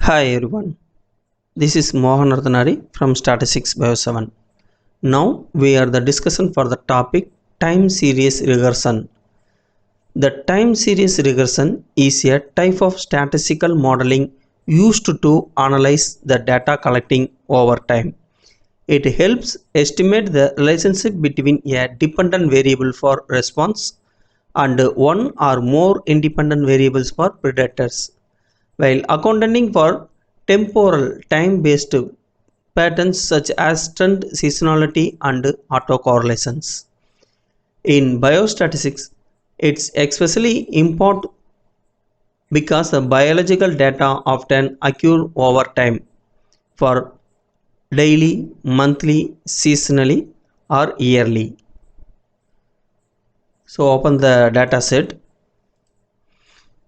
Hi everyone, this is Mohan Ardhanari from Statistics Bio 7. Now we are the discussion for the topic Time Series Regression. The time series regression is a type of statistical modeling used to analyze the data collecting over time. It helps estimate the relationship between a dependent variable for response and one or more independent variables for predators, while accounting for temporal time-based patterns such as trend seasonality and autocorrelations. In biostatistics, it's especially important because the biological data often occur over time for daily, monthly, seasonally, or yearly. So open the data set.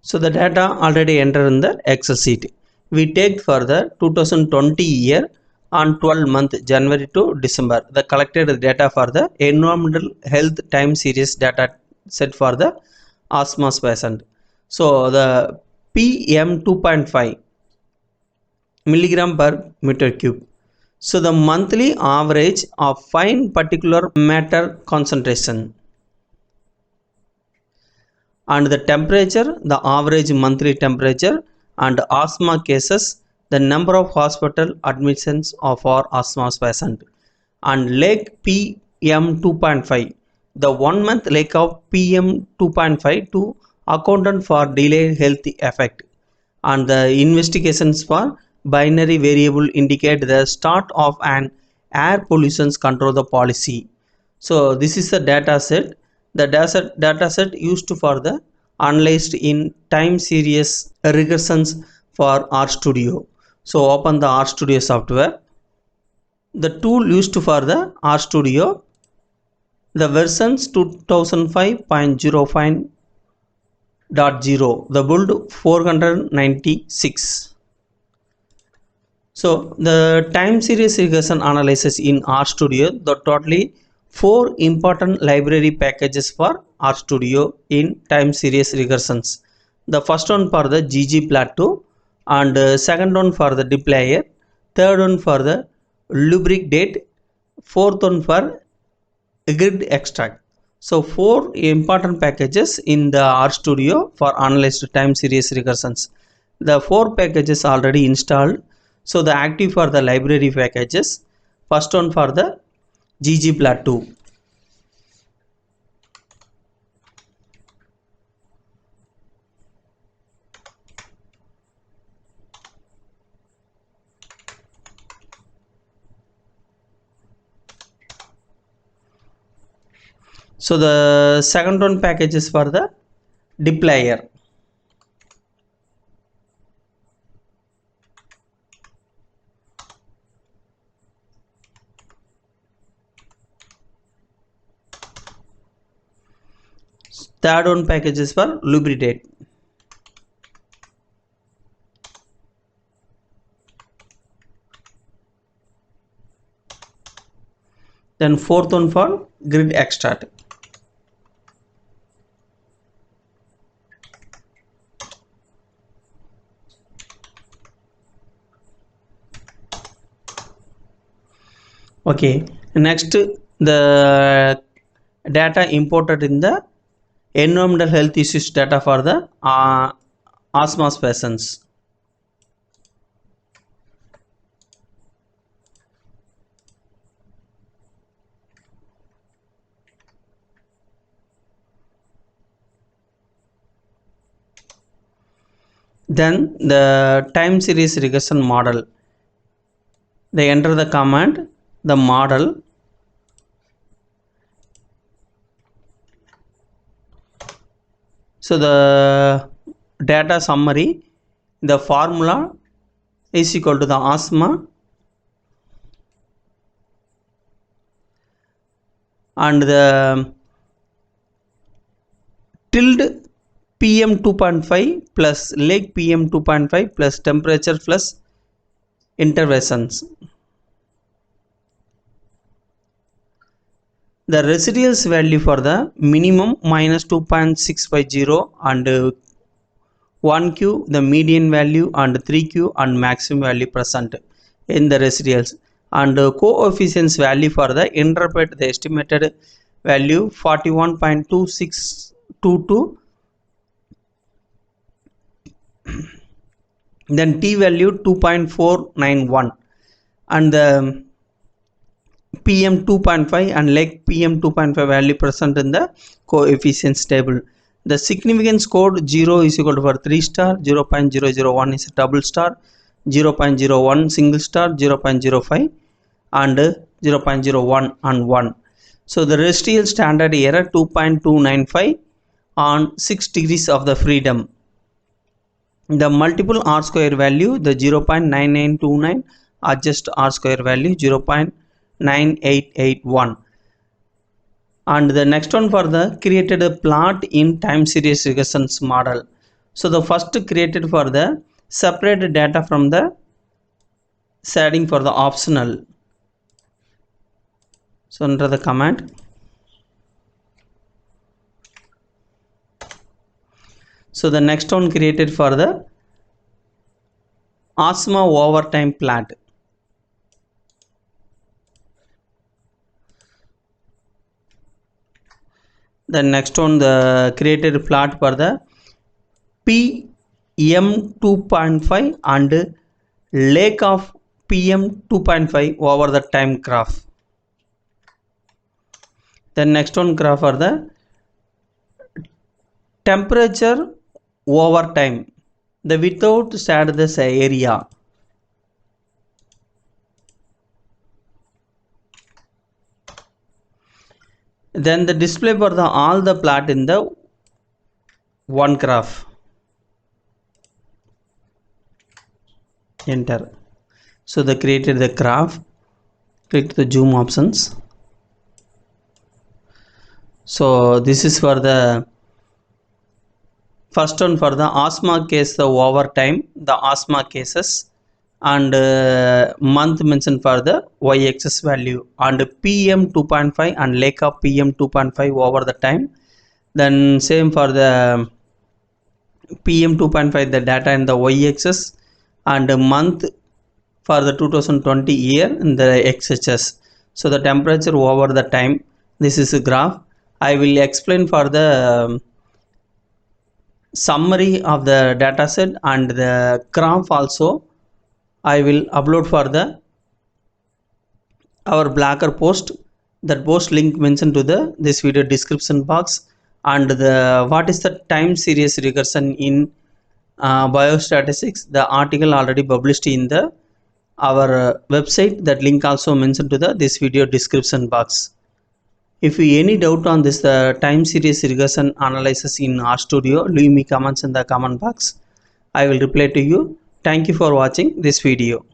So the data already entered in the Excel sheet. We take for the 2020 year on 12 month January to December. The collected data for the environmental health time series data set for the asthma patient. So the PM 2.5 milligram per meter cube. So the monthly average of fine particular matter concentration. And the temperature, the average monthly temperature, and asthma cases, the number of hospital admissions of our asthma patient, and lake PM 2.5, the 1 month lake of PM 2.5 to accountant for delayed health effect, and the investigations for binary variable indicate the start of an air pollution control the policy. So this is the data set. The data set used for the analyzed in time series regressions for RStudio. So open the RStudio software. The tool used for the RStudio, the versions 2005.05.0, the build 496. So the time series regression analysis in RStudio, the totally 4 important library packages for RStudio in time series regressions. The first one for the ggplot2, and second one for the dplyr, third one for the lubricate, fourth one for grid extract. So 4 important packages in the RStudio for analyzed time series regressions. The 4 packages already installed. So the active for the library packages. First one for the ggplot2. So the second one package is for the dplyr. Third one package is for lubricate. Then fourth one for grid extract. Okay, next the data imported in the environmental health issues data for the asthma patients. Then the time series regression model. They enter the command, the model, so the data summary, the formula is equal to the asthma and the tilde PM 2.5 plus lake PM 2.5 plus temperature plus interventions. The residuals value for the minimum minus 2.650 and 1q the median value and 3q and maximum value present in the residuals, and coefficients value for the interpret the estimated value 41.2622, then t value 2.491, and the PM 2.5 and like PM 2.5 value present in the coefficients table. The significance code 0 is equal to for 3 star, 0.001 is a double star, 0.01 single star, 0.05 and 0.01 and 1. So the residual standard error 2.295 on 6 degrees of the freedom. The multiple R square value the 0.9929, adjust R square value 0.9881. And the next one for the created a plot in time series regressions model. So the first created for the separated data from the shading for the optional. So under the command, so the next one created for the asthma overtime plot. The next one the created plot for the PM 2.5 and lake of PM 2.5 over the time graph. The next one graph for the temperature over time, the without shaded this area. Then the display for the all the plot in the one graph. Enter. So they created the graph, click the zoom options. So this is for the first one for the asthma case, the overtime, the asthma cases, and month mentioned for the y-axis value, and PM 2.5 and lake of PM 2.5 over the time. Then same for the PM 2.5 the data in the y-axis, and month for the 2020 year in the x-axis. So the temperature over the time, this is a graph. I will explain for the summary of the dataset and the graph also I will upload for the our Blogger post. That post link mentioned to the this video description box. And the what is the time series regression in biostatistics, the article already published in the our website. That link also mentioned to the this video description box. If you any doubt on this time series regression analysis in RStudio, leave me comments in the comment box. I will reply to you. Thank you for watching this video.